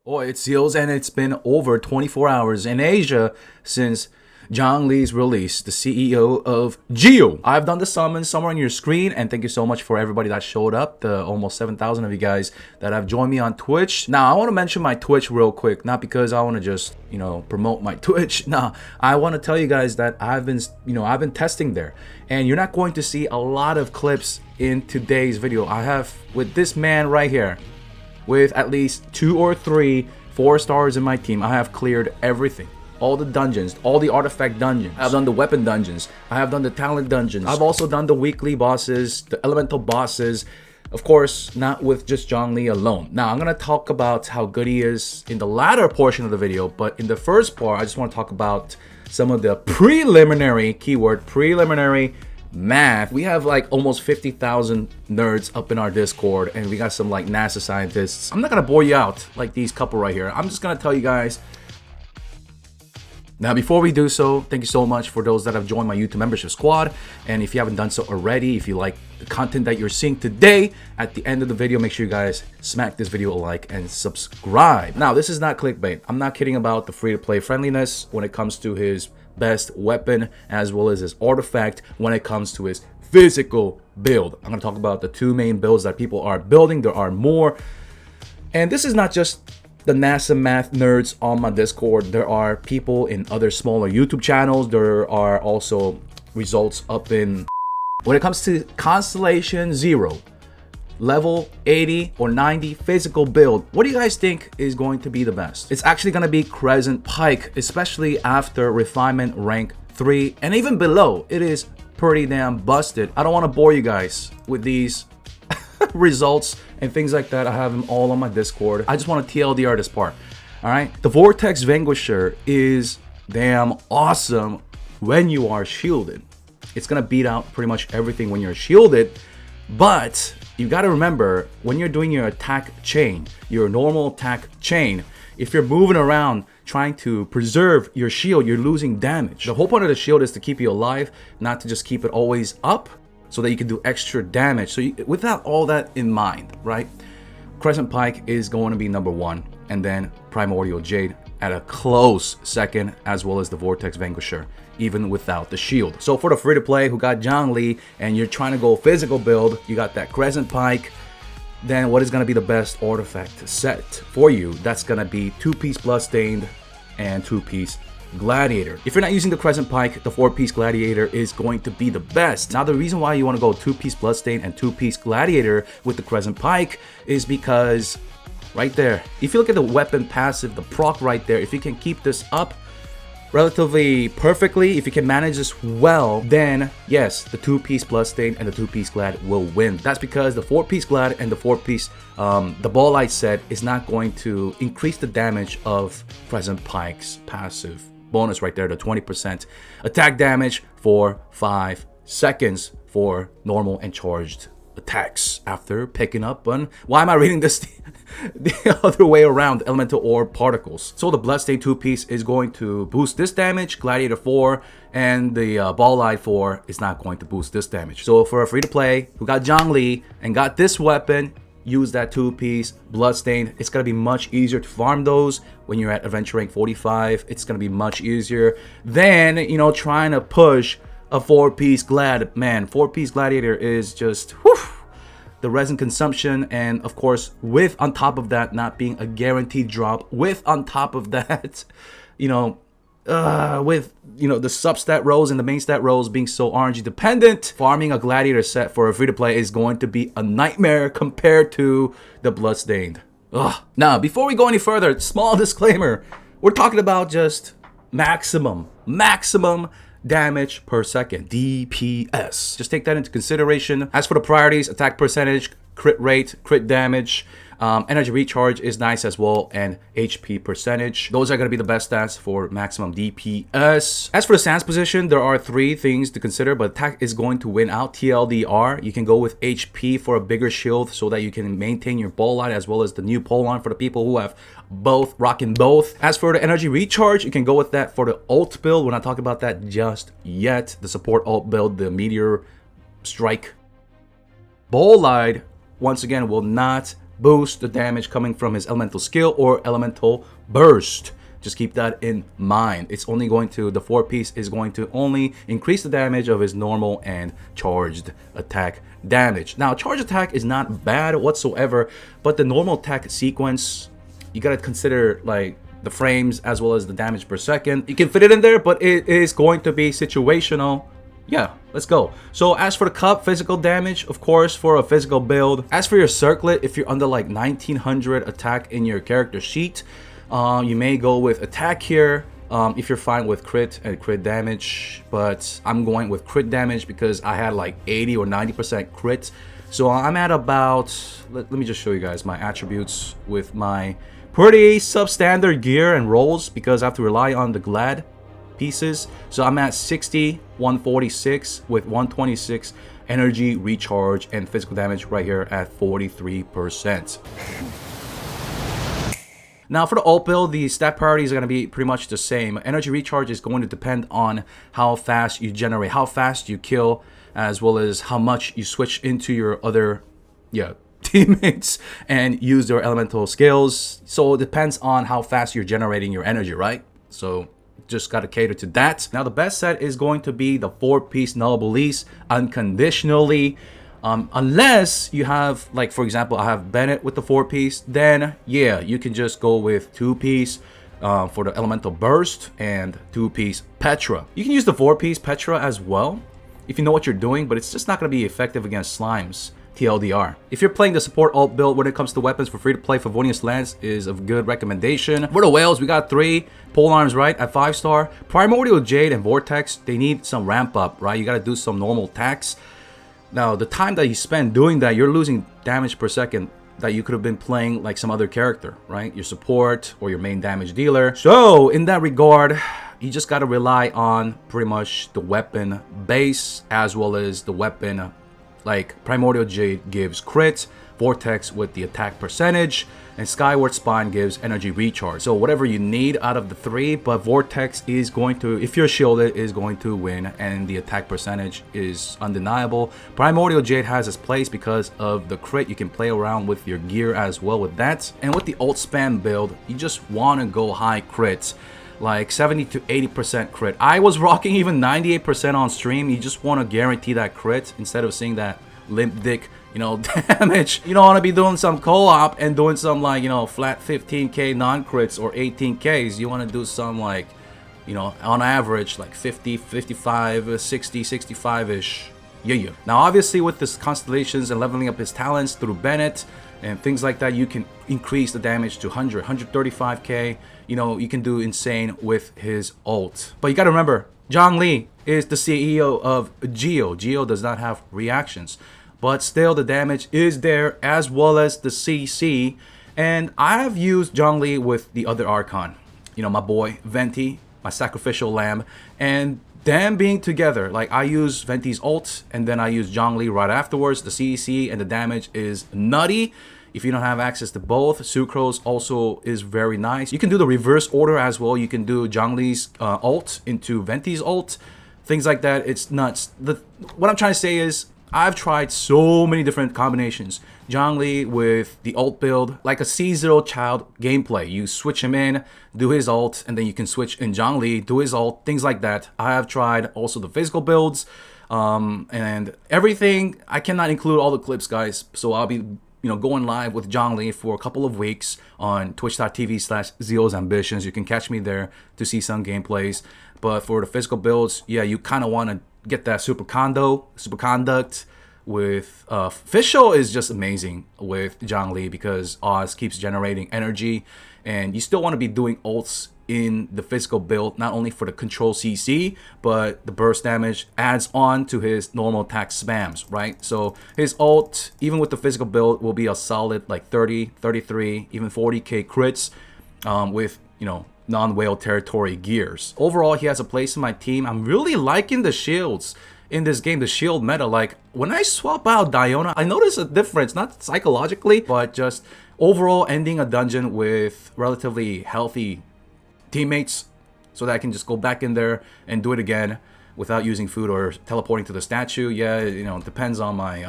Oh, it seals, and it's been over 24 hours in Asia since Zhongli's release, the CEO of Geo. I've done the summons somewhere on your screen, and thank you so much for everybody that showed up, the almost 7,000 of you guys that have joined me on Twitch. Now, I want to mention my Twitch real quick, not because I want to just, promote my Twitch. Nah, I want to tell you guys that I've been testing there, and you're not going to see a lot of clips in today's video. I have with this man right here, with at least 2 or 3 4-stars in my team, I have cleared everything. All the dungeons, all the artifact dungeons. I've done the weapon dungeons. I have done the talent dungeons. I've also done the weekly bosses, the elemental bosses. Of course, not with just Zhongli alone. Now, I'm going to talk about how good he is in the latter portion of the video, but in the first part, I just want to talk about some of the preliminary, keyword preliminary, math. We have like almost 50,000 nerds up in our Discord, and we got some like NASA scientists. I'm not gonna bore you out like these couple right here. I'm just gonna tell you guys. Now, before we do so, thank you so much for those that have joined my YouTube membership squad. And if you haven't done so already, if you like the content that you're seeing today, at the end of the video, make sure you guys smack this video a like and subscribe. Now, this is not clickbait. I'm not kidding about the free-to-play friendliness when it comes to his best weapon as well as his artifact when it comes to his physical build. I'm going to talk about the 2 main builds that people are building. There are more, and this is not just the NASA math nerds on my Discord. There are people in other smaller YouTube channels. There are also results up in when it comes to Constellation 0 level 80 or 90 physical build. What do you guys think is going to be the best? It's actually going to be Crescent Pike, especially after refinement rank 3 and even below. It is pretty damn busted. I don't want to bore you guys with these results and things like that. I have them all on my Discord. I just want to TLDR this part. All right, the Vortex Vanquisher is damn awesome when you are shielded. It's going to beat out pretty much everything when you're shielded, but you got to remember, when you're doing your attack chain, your normal attack chain, if you're moving around trying to preserve your shield, you're losing damage. The whole point of the shield is to keep you alive, not to just keep it always up so that you can do extra damage. So without all that in mind, right? Crescent Pike is going to be number 1, and then Primordial Jade at a close second, as well as the Vortex Vanquisher, even without the shield. So for the free-to-play who got Zhongli and you're trying to go physical build, you got that Crescent Pike. Then what is going to be the best artifact set for you? That's going to be 2-piece Bloodstained and 2-piece Gladiator. If you're not using the Crescent Pike, the 4-piece Gladiator is going to be the best. Now, the reason why you want to go 2-piece Bloodstained and 2-piece Gladiator with the Crescent Pike is because right there, if you look at the weapon passive, the proc right there, if you can keep this up relatively perfectly, if you can manage this well, then yes, the 2-piece Bloodstained and the 2-piece Glad will win. That's because the 4-piece Glad and the 4-piece the Ball Light set is not going to increase the damage of Crescent Pike's passive bonus right there, the 20% attack damage for 5 seconds for normal and charged attacks after picking up on, why am I reading this the other way around, elemental orb particles. So the Bloodstained 2-piece is going to boost this damage, Gladiator 4, and the Ball Light 4 is not going to boost this damage. So for a free-to-play who got Zhongli and got this weapon, use that 2-piece Bloodstained. It's going to be much easier to farm those when you're at adventure rank 45. It's going to be much easier than, trying to push a 4-piece Glad. Man, 4-piece Gladiator is just, whew, the resin consumption, and of course, with on top of that not being a guaranteed drop, with on top of that, with the substat rows and the main stat rows being so RNG dependent, farming a Gladiator set for a free-to-play is going to be a nightmare compared to the Bloodstained. Ugh. Now, before we go any further, small disclaimer, we're talking about just maximum damage per second, DPS. Just take that into consideration. As for the priorities, attack percentage, crit rate, crit damage, energy recharge is nice as well, and HP percentage. Those are going to be the best stats for maximum DPS. As for the stance position, there are 3 things to consider, but attack is going to win out. TLDR, you can go with HP for a bigger shield so that you can maintain your ball line, as well as the new pole line for the people who have both, rocking both. As for the energy recharge, you can go with that for the ult build. We're not talking about that just yet. The support ult build, the meteor strike. Ball line, once again, will not boost the damage coming from his elemental skill or elemental burst. Just keep that in mind. It's only going to, the 4-piece is going to only increase the damage of his normal and charged attack damage. Now, charged attack is not bad whatsoever, but the normal attack sequence, you gotta consider like the frames as well as the damage per second. You can fit it in there, but it is going to be situational. Yeah, let's go. So as for the cup, physical damage, of course, for a physical build. As for your circlet, if you're under like 1900 attack in your character sheet, you may go with attack here if you're fine with crit and crit damage, but I'm going with crit damage because I had like 80 or 90% crit. So I'm at about, let me just show you guys my attributes with my pretty substandard gear and rolls because I have to rely on the glad pieces. So I'm at 60, 146 with 126 energy recharge and physical damage right here at 43%. Now for the ult build, the stat priorities are going to be pretty much the same. Energy recharge is going to depend on how fast you generate, how fast you kill, as well as how much you switch into your other teammates and use their elemental skills. So it depends on how fast you're generating your energy, right? So just got to cater to that. Now the best set is going to be the 4-piece null release unconditionally. Unless you have, like for example, I have Bennett with the 4-piece, then yeah, you can just go with 2-piece for the elemental burst and 2-piece Petra. You can use the 4-piece Petra as well if you know what you're doing, but it's just not going to be effective against slimes. TLDR. If you're playing the support ult build when it comes to weapons for free to play, Favonius Lance is a good recommendation. For the whales, we got 3 pole arms, right, at 5-star. Primordial Jade and Vortex, they need some ramp up, right? You got to do some normal attacks. Now, the time that you spend doing that, you're losing damage per second that you could have been playing like some other character, right? Your support or your main damage dealer. So, in that regard, you just got to rely on pretty much the weapon base as well as the weapon. Like Primordial Jade gives crit, Vortex with the attack percentage, and Skyward Spine gives energy recharge. So whatever you need out of the 3, but Vortex is going to, if you're shielded, is going to win, and the attack percentage is undeniable. Primordial Jade has its place because of the crit. You can play around with your gear as well with that. And with the ult spam build, you just want to go high crits. Like 70 to 80% crit. I was rocking even 98% on stream. You just want to guarantee that crit instead of seeing that limp dick, you know, damage. You don't want to be doing some co-op and doing some like, you know, flat 15k non-crits or 18ks. You want to do some like, you know, on average like 50, 55, 60, 65-ish. Yeah. Now obviously with this Constellations and leveling up his talents through Bennett and things like that, you can increase the damage to 100, 135k. You know, you can do insane with his ult. But you gotta remember, Zhongli is the CEO of Geo. Geo does not have reactions. But still, the damage is there as well as the CC. And I have used Zhongli with the other Archon. You know, my boy, Venti, my sacrificial lamb. And them being together, like I use Venti's ult and then I use Zhongli right afterwards. The CC and the damage is nutty. If you don't have access to both, Sucrose also is very nice. You can do the reverse order as well. You can do Zhongli's ult into Venti's ult. Things like that. It's nuts. What I'm trying to say is I've tried so many different combinations. Zhongli with the ult build, like a C0 child gameplay. You switch him in, do his ult, and then you can switch in Zhongli, do his ult, things like that. I have tried also the physical builds and everything. I cannot include all the clips, guys. So I'll be going live with Zhongli for a couple of weeks on twitch.tv/ZeosAmbitions. You can catch me there to see some gameplays. But for the physical builds, yeah, you kind of want to get that superconduct with Fischl is just amazing with Zhongli because Oz keeps generating energy, and you still want to be doing ults in the physical build, not only for the control CC, but the burst damage adds on to his normal attack spams, right? So his ult, even with the physical build, will be a solid like 30, 33, even 40k crits with, non-whale territory gears. Overall, he has a place in my team. I'm really liking the shields in this game, the shield meta. Like when I swap out Diona, I notice a difference, not psychologically, but just overall ending a dungeon with relatively healthy teammates so that I can just go back in there and do it again without using food or teleporting to the statue. Yeah, it depends on my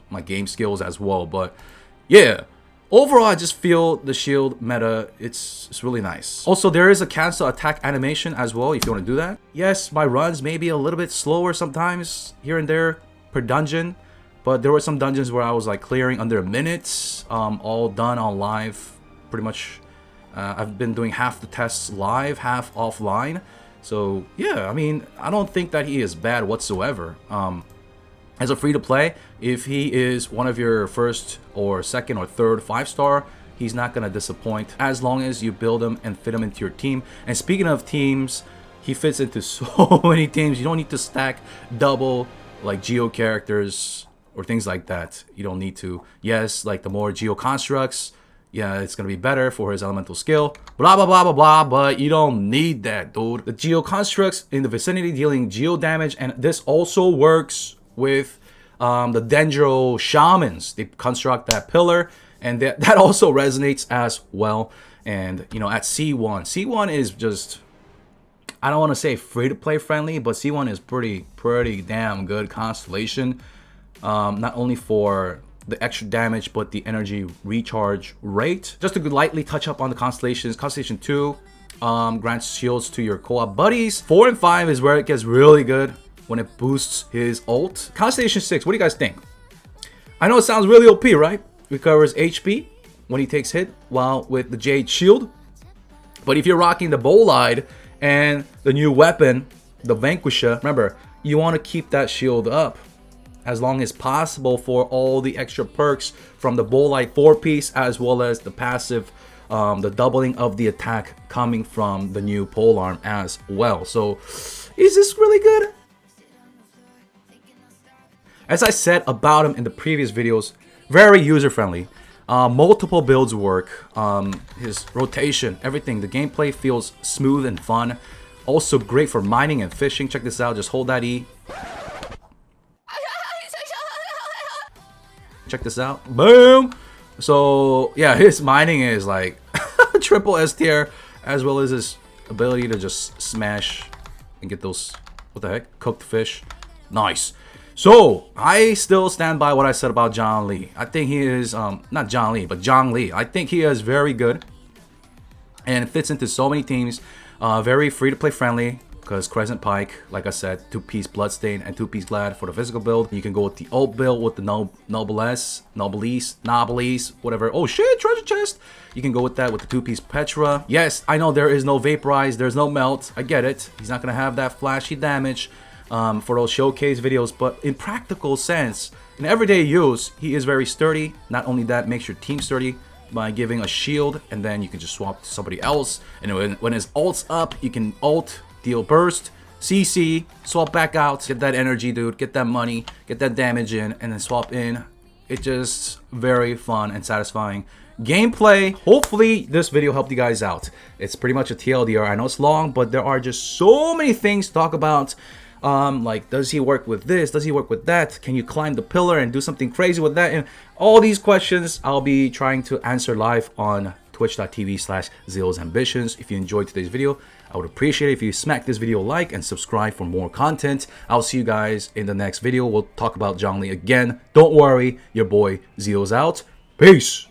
my game skills as well, but yeah, Overall, I just feel the shield meta, it's really nice. Also, there is a cancel attack animation as well if you want to do that. Yes, my runs may be a little bit slower sometimes here and there per dungeon, but there were some dungeons where I was like clearing under a minute, all done on live pretty much. I've been doing half the tests live, half offline. So yeah, I mean, I don't think that he is bad whatsoever. As a free-to-play, if he is one of your first or second or third 5-star, he's not going to disappoint as long as you build him and fit him into your team. And speaking of teams, he fits into so many teams. You don't need to stack double like geo characters or things like that. You don't need to. Yes, like the more geo constructs, yeah, it's going to be better for his elemental skill. Blah, blah, blah, blah, blah, but you don't need that, dude. The geo constructs in the vicinity dealing geo damage, and this also works with the Dendro Shamans. They construct that pillar, and that also resonates as well. And, you know, at C1 is just, I don't want to say free-to-play friendly, but C1 is pretty damn good constellation. Not only for the extra damage, but the energy recharge rate. Just to lightly touch up on the constellations, Constellation 2 grants shields to your co-op buddies. 4 and 5 is where it gets really good, when it boosts his ult. Constellation 6, what do you guys think? I know it sounds really OP, right? Recovers HP when he takes hit while with the Jade Shield. But if you're rocking the Bolide and the new weapon, the Vanquisher, remember, you want to keep that shield up as long as possible for all the extra perks from the Bolide 4-piece, as well as the passive, the doubling of the attack coming from the new polearm as well. So, is this really good? As I said about him in the previous videos, very user-friendly. Multiple builds work. His rotation, everything. The gameplay feels smooth and fun. Also great for mining and fishing. Check this out. Just hold that E. Check this out. Boom! So, yeah, his mining is like triple S tier, as well as his ability to just smash and get those, what the heck, cooked fish. Nice. So, I still stand by what I said about Zhongli. I think he is, not Zhongli, but Zhongli. I think he is very good and fits into so many teams. Very free-to-play friendly, because Crescent Pike, like I said, 2-piece Bloodstained and 2-piece Glad for the physical build. You can go with the ult build with the Noblesse, whatever. Oh shit, treasure chest! You can go with that with the 2-piece Petra. Yes, I know there is no Vaporize, there's no Melt. I get it. He's not going to have that flashy damage for those showcase videos, but in practical sense, in everyday use, he is very sturdy. Not only that, makes your team sturdy by giving a shield, and then you can just swap to somebody else. And when his ult's up, you can ult, deal burst, CC, swap back out, get that energy, dude, get that money, get that damage in, and then swap in. It's just very fun and satisfying gameplay. Hopefully this video helped you guys out. It's pretty much a TLDR. I know it's long, but there are just so many things to talk about. Like, does he work with this? Does he work with that? Can you climb the pillar and do something crazy with that? And all these questions I'll be trying to answer live on twitch.tv/ZealsAmbitions. If you enjoyed today's video, I would appreciate it if you smack this video a like and subscribe for more content. I'll see you guys in the next video. We'll talk about Zhongli again. Don't worry, your boy Zeal's out. Peace!